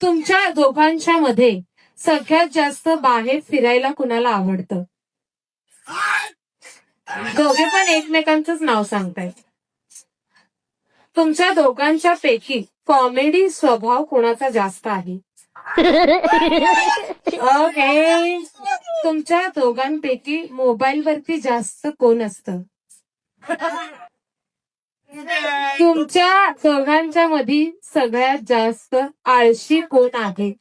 तुमच्या दोघांच्या मध्ये सगळ्यात जास्त बाहेर फिरायला कुणाला आवडतं? दोघे पण एकमेकांचंच नाव सांगतायत. तुमच्या दोघांच्या पैकी कॉमेडी स्वभाव कोणाचा जास्त आहे? ओके. तुमच्या दोघांपैकी मोबाईल वरती जास्त कोण असतं? तुमच्या दोघांच्या मध्ये सगळ्यात जास्त आळशी कोण आहे?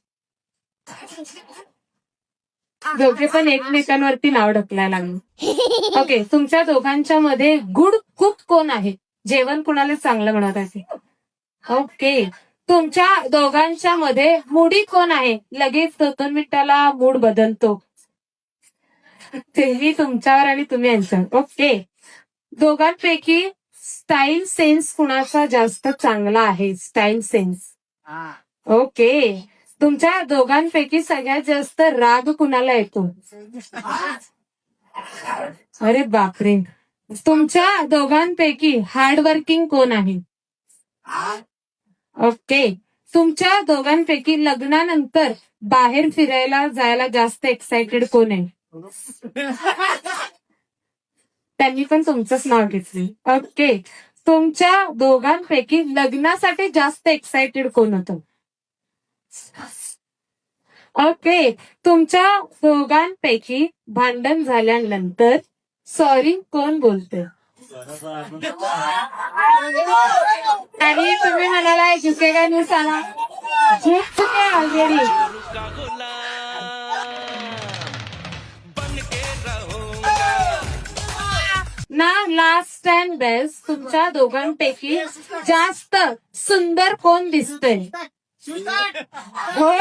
दोघे पण एकमेकांवरती नाव ढकलायला लागले. ओके. तुमच्या दोघांच्या मध्ये गुड कुक कोण आहे? जेवण कुणाला चांगलं बनवत आहे? ओके. तुमच्या दोघांच्या मध्ये मूडी कोण आहे? लगेच 2-2 मिनिटाला मूड बदलतो. तेही तुमच्यावर आणि तुम्ही यांच्यावर. ओके. दोघांपैकी स्टाईल सेन्स कुणाचा जास्त चांगला आहे? Style sense. ओके. तुमच्या दोघांपैकी सगळ्यात जास्त राग कुणाला येतो? अरे बापरे. तुमच्या दोघांपैकी हार्डवर्किंग कोण आहे? ओके. तुमच्या दोघांपैकी लग्नानंतर बाहेर फिरायला जायला जास्त एक्साइटेड कोण आहे? त्यांनी पण तुमचंच नाव घेतलं. ओके. तुमच्या दोघांपैकी लग्नासाठी जास्त एक्साइटेड कोण होतं? ओके. तुमच्या दोघांपैकी भांडण झाल्यानंतर सॉरी कोण बोलते? आणि तुम्ही म्हणाला झुकेगा नाही सांगा. झुक चुके ऑलरेडी. ना लास्ट अँड बेस्ट. तुमच्या दोघांपैकी जास्त सुंदर कोण दिसतंय? हो.